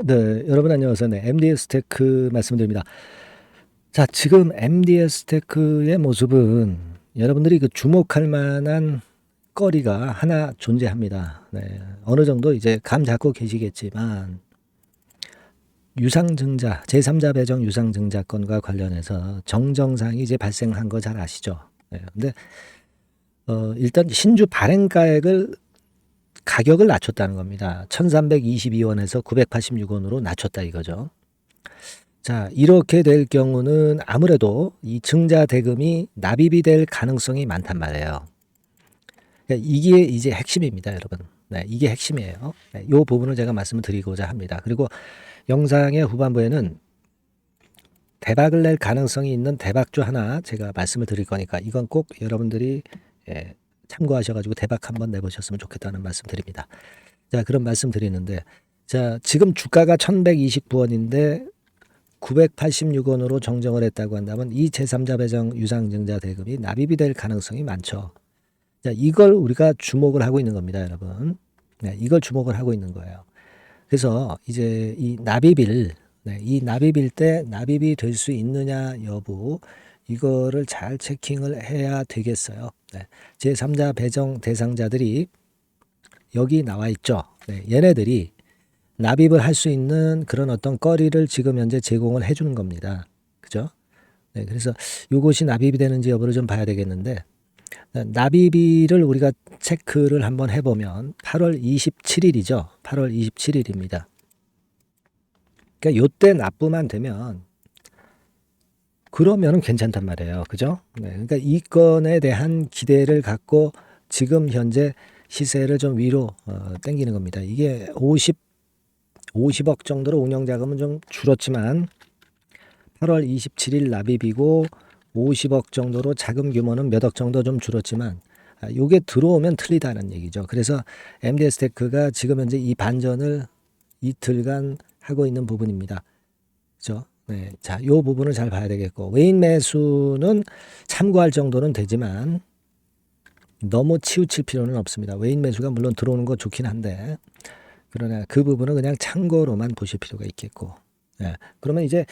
네, 여러분 안녕하세요. 네, MDS 테크 말씀드립니다. 자, 지금 MDS 테크의 모습은 여러분들이 그 주목할 만한 거리가 하나 존재합니다. 네, 어느 정도 이제 감 잡고 계시겠지만 유상증자, 제3자 배정 유상증자 건과 관련해서 정정상이 이제 발생한 거 잘 아시죠? 네, 근데 일단 신주 발행가액을 가격을 낮췄다는 겁니다. 1322원에서 986원으로 낮췄다 이거죠. 자, 이렇게 될 경우는 아무래도 이 증자 대금이 납입이 될 가능성이 많단 말이에요. 그러니까 이게 이제 핵심입니다, 여러분. 네, 이게 핵심이에요. 네, 이 부분을 제가 말씀을 드리고자 합니다. 그리고 영상의 후반부에는 대박을 낼 가능성이 있는 대박주 하나 제가 말씀을 드릴 거니까 이건 꼭 여러분들이 참고하셔가지고 대박 한번 내보셨으면 좋겠다는 말씀 드립니다. 자, 그런 말씀 드리는데, 자, 지금 주가가 1129원인데 986원으로 정정을 했다고 한다면 이 제3자 배정 유상증자 대금이 납입이 될 가능성이 많죠. 자, 이걸 우리가 주목을 하고 있는 겁니다, 여러분. 네, 이걸 주목을 하고 있는 거예요. 그래서 이제 이 납입일, 네, 이 납입일 때 납입이 될 수 있느냐 여부, 이거를 잘 체킹을 해야 되겠어요. 네, 제3자 배정 대상자들이 여기 나와 있죠. 네, 얘네들이 납입을 할 수 있는 그런 어떤 거리를 지금 현재 제공을 해주는 겁니다. 그죠? 네, 그래서 이것이 납입이 되는지 여부를 좀 봐야 되겠는데, 납입일을 우리가 체크를 한번 해보면 8월 27일이죠. 8월 27일입니다. 그러니까 요때 납부만 되면 그러면은 괜찮단 말이에요. 그죠? 네, 그러니까 이 건에 대한 기대를 갖고 지금 현재 시세를 좀 위로 당기는 겁니다. 이게 50억 정도로 운영자금은 좀 줄었지만 8월 27일 납입이고 50억 정도로 자금 규모는 몇 억 정도 좀 줄었지만 요게 들어오면 틀리다는 얘기죠. 그래서 MDS테크가 지금 현재 이 반전을 이틀간 하고 있는 부분입니다. 그죠? 네. 자, 요 부분을 잘 봐야 되겠고 외인 매수는 참고할 정도는 되지만 너무 치우칠 필요는 없습니다. 외인 매수가 물론 들어오는 거 좋긴 한데 그러나 그 부분은 그냥 참고로만 보실 필요가 있겠고. 예. 그러면 이제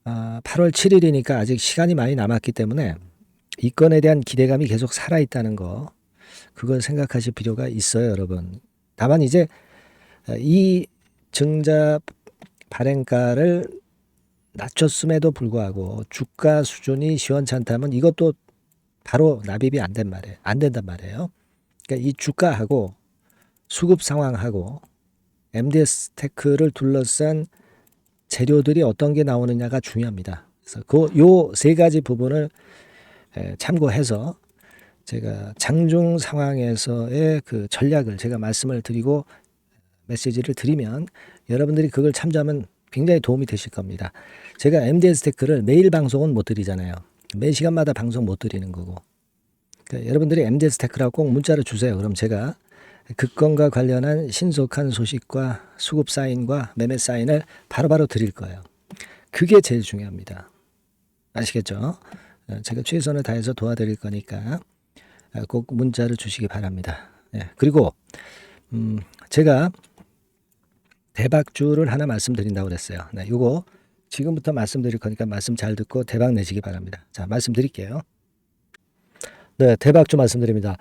8월 7일이니까 아직 시간이 많이 남았기 때문에 이 건에 대한 기대감이 계속 살아있다는 거, 그걸 생각하실 필요가 있어요, 여러분. 다만 이제 이 증자 발행가를 낮췄음에도 불구하고 주가 수준이 시원찮다면 이것도 바로 납입이 안 된단 말이에요. 그러니까 이 주가하고 수급 상황하고 MDS 테크를 둘러싼 재료들이 어떤 게 나오느냐가 중요합니다. 그래서 요 세 가지 부분을 참고해서 제가 장중 상황에서의 그 전략을 제가 말씀을 드리고 메시지를 드리면 여러분들이 그걸 참조하면 굉장히 도움이 되실 겁니다. 제가 MDS 테크를 매일 방송은 못 드리잖아요. 매 시간마다 방송 못 드리는 거고. 그러니까 여러분들이 MDS 테크라고 꼭 문자를 주세요. 그럼 제가 그 건과 관련한 신속한 소식과 수급 사인과 매매 사인을 바로바로 드릴 거예요. 그게 제일 중요합니다. 아시겠죠? 제가 최선을 다해서 도와드릴 거니까 꼭 문자를 주시기 바랍니다. 예, 그리고 제가 대박주를 하나 말씀드린다고 그랬어요. 네, 요거 지금부터 말씀드릴 거니까 말씀 잘 듣고 대박 내시기 바랍니다. 자, 말씀드릴게요. 네, 대박주 말씀드립니다.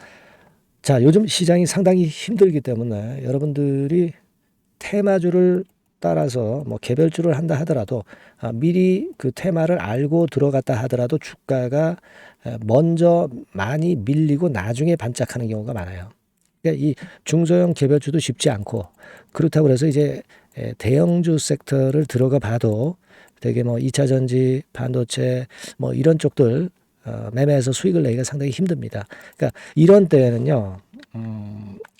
자, 요즘 시장이 상당히 힘들기 때문에 여러분들이 테마주를 따라서 뭐 개별주를 한다 하더라도 미리 그 테마를 알고 들어갔다 하더라도 주가가 먼저 많이 밀리고 나중에 반짝하는 경우가 많아요. 그러니까 이 중소형 개별주도 쉽지 않고 그렇다고 해서 이제 대형주 섹터를 들어가 봐도 되게 뭐 2차 전지, 반도체 뭐 이런 쪽들 매매해서 수익을 내기가 상당히 힘듭니다. 그러니까 이런 때에는요,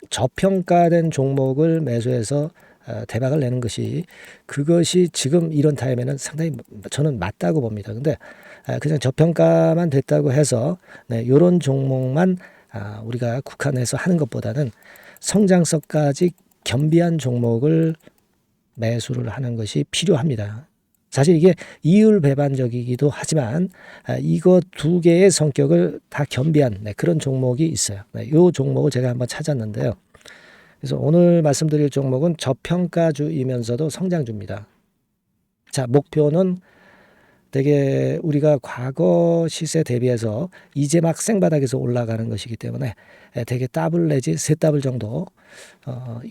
저평가된 종목을 매수해서 대박을 내는 것이 그것이 지금 이런 타임에는 상당히 저는 맞다고 봅니다. 근데 그냥 저평가만 됐다고 해서 네, 이런 종목만 우리가 국한해서 하는 것보다는 성장성까지 겸비한 종목을 매수를 하는 것이 필요합니다. 사실 이게 이율배반적이기도 하지만 이거 두 개의 성격을 다 겸비한 그런 종목이 있어요. 이 종목을 제가 한번 찾았는데요. 그래서 오늘 말씀드릴 종목은 저평가주이면서도 성장주입니다. 자, 목표는 되게 우리가 과거 시세 대비해서 이제 막 생바닥에서 올라가는 것이기 때문에 되게 더블 내지 세 더블 정도,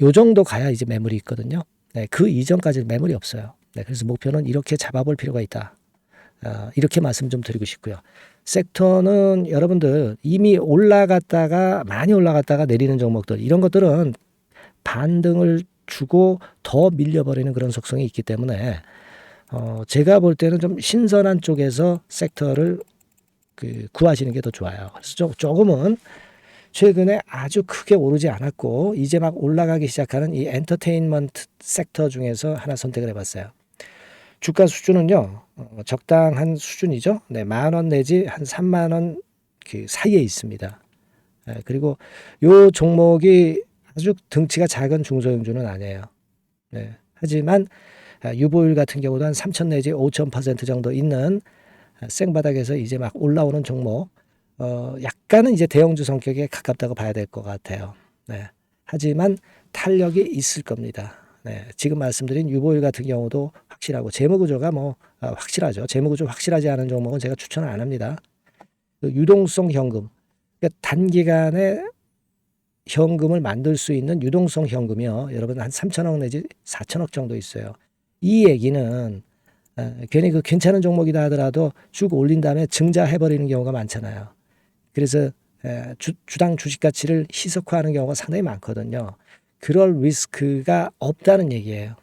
요 정도 가야 이제 매물이 있거든요. 네, 그 이전까지는 매물이 없어요. 네, 그래서 목표는 이렇게 잡아볼 필요가 있다. 이렇게 말씀 좀 드리고 싶고요. 섹터는 여러분들 이미 올라갔다가 많이 올라갔다가 내리는 종목들, 이런 것들은 반등을 주고 더 밀려버리는 그런 속성이 있기 때문에 제가 볼 때는 좀 신선한 쪽에서 섹터를 구하시는 게 더 좋아요. 그래서 조금은 최근에 아주 크게 오르지 않았고 이제 막 올라가기 시작하는 이 엔터테인먼트 섹터 중에서 하나 선택을 해봤어요. 주가 수준은요, 적당한 수준이죠. 네, 10,000원 내지 한 30,000원 그 사이에 있습니다. 그리고 요 종목이 아주 덩치가 작은 중소형주는 아니에요. 네, 하지만 유보율 같은 경우도 한 3,000 내지 5,000% 정도 있는 생바닥에서 이제 막 올라오는 종목, 약간은 이제 대형주 성격에 가깝다고 봐야 될 것 같아요. 네, 하지만 탄력이 있을 겁니다. 네, 지금 말씀드린 유보율 같은 경우도 확실하고 재무구조가 확실하죠. 재무구조 확실하지 않은 종목은 제가 추천을 안 합니다. 유동성 현금, 그러니까 단기간에 현금을 만들 수 있는 유동성 현금이요, 여러분 한 3,000억 내지 4,000억 정도 있어요. 이 얘기는 괜히 그 괜찮은 종목이다 하더라도 쭉 올린 다음에 증자해버리는 경우가 많잖아요. 그래서 주당 주식 가치를 희석화하는 경우가 상당히 많거든요. 그럴 리스크가 없다는 얘기예요.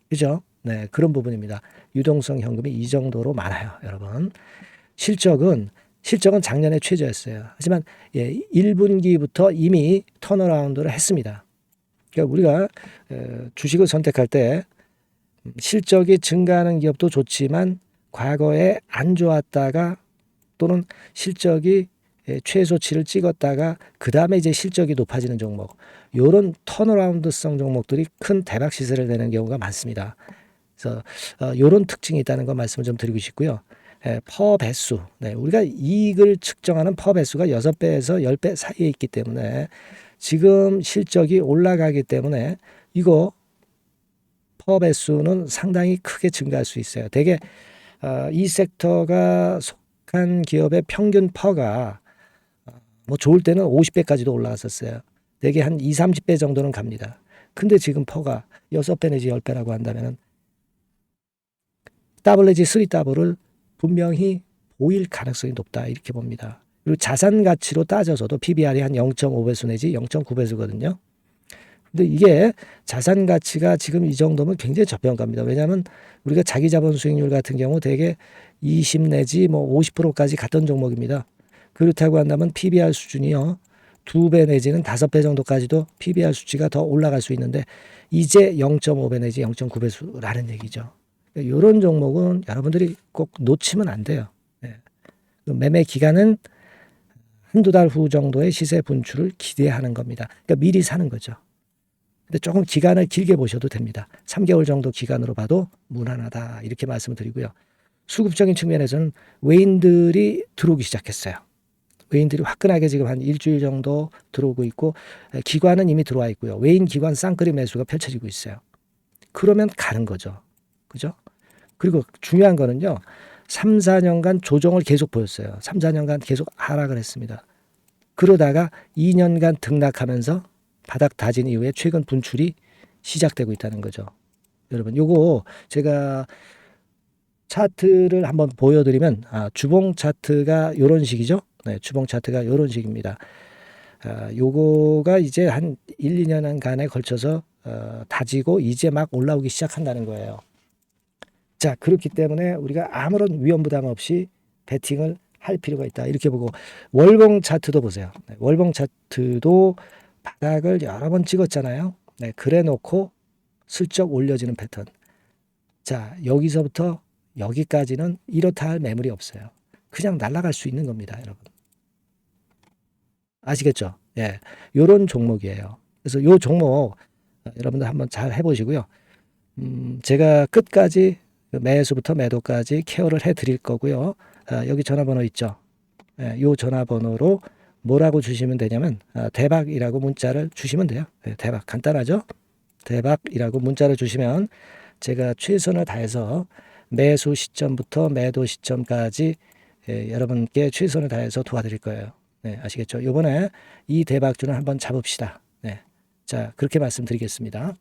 그죠? 네, 그런 부분입니다. 유동성 현금이 이 정도로 많아요, 여러분. 실적은 작년에 최저였어요. 하지만 1분기부터 이미 턴어라운드를 했습니다. 그러니까 우리가 주식을 선택할 때 실적이 증가하는 기업도 좋지만 과거에 안 좋았다가 또는 실적이 최소치를 찍었다가 그 다음에 이제 실적이 높아지는 종목, 요런 턴어라운드성 종목들이 큰 대박 시세를 내는 경우가 많습니다. 그래서 요런 특징이 있다는 거 말씀을 좀 드리고 싶고요. 퍼 배수, 네, 우리가 이익을 측정하는 퍼 배수가 6배에서 10배 사이에 있기 때문에 지금 실적이 올라가기 때문에 이거 퍼 배수는 상당히 크게 증가할 수 있어요. 대개 이 섹터가 속한 기업의 평균 퍼가 좋을 때는 50배까지도 올라갔었어요. 대개 한 2, 30배 정도는 갑니다. 근데 지금 퍼가 6배 내지 10배라고 한다면 더블 내지 3더블을 분명히 보일 가능성이 높다, 이렇게 봅니다. 그리고 자산 가치로 따져서도 PBR이 한 0.5배수 내지 0.9배수거든요. 근데 이게 자산 가치가 지금 이 정도면 굉장히 저평가입니다. 왜냐하면 우리가 자기 자본 수익률 같은 경우 대개 20 내지 50%까지 갔던 종목입니다. 그렇다고 한다면 PBR 수준이요, 2배 내지는 5배 정도까지도 PBR 수치가 더 올라갈 수 있는데 이제 0.5배 내지 0.9배수라는 얘기죠. 이런 종목은 여러분들이 꼭 놓치면 안 돼요. 매매 기간은 한두 달 후 정도의 시세 분출을 기대하는 겁니다. 그러니까 미리 사는 거죠. 근데 조금 기간을 길게 보셔도 됩니다. 3개월 정도 기간으로 봐도 무난하다, 이렇게 말씀을 드리고요. 수급적인 측면에서는 외인들이 들어오기 시작했어요. 외인들이 화끈하게 지금 한 일주일 정도 들어오고 있고, 기관은 이미 들어와 있고요. 외인 기관 쌍끌이 매수가 펼쳐지고 있어요. 그러면 가는 거죠. 그죠? 그리고 중요한 거는요, 3, 4년간 조정을 계속 보였어요. 3, 4년간 계속 하락을 했습니다. 그러다가 2년간 등락하면서 바닥 다진 이후에 최근 분출이 시작되고 있다는 거죠. 여러분, 요거 제가 차트를 한번 보여드리면, 주봉 차트가 요런 식이죠. 네, 주봉 차트가 요런 식입니다. 요거가 이제 한 1, 2년간에 걸쳐서 다지고 이제 막 올라오기 시작한다는 거예요. 자, 그렇기 때문에 우리가 아무런 위험 부담 없이 베팅을 할 필요가 있다, 이렇게 보고, 월봉 차트도 보세요. 네, 월봉 차트도 바닥을 여러 번 찍었잖아요. 네, 그래 놓고 슬쩍 올려지는 패턴. 자, 여기서부터 여기까지는 이렇다 할 매물이 없어요. 그냥 날아갈 수 있는 겁니다, 여러분. 아시겠죠? 예, 요런 종목이에요. 그래서 요 종목 여러분들 한번 잘 해보시고요. 제가 끝까지 매수부터 매도까지 케어를 해드릴 거고요. 여기 전화번호 있죠? 요 전화번호로 뭐라고 주시면 되냐면 대박이라고 문자를 주시면 돼요. 네, 대박 간단하죠? 대박이라고 문자를 주시면 제가 최선을 다해서 매수 시점부터 매도 시점까지 여러분께 최선을 다해서 도와드릴 거예요. 네, 아시겠죠? 이번에 이 대박주는 한번 잡읍시다. 네, 자 그렇게 말씀드리겠습니다.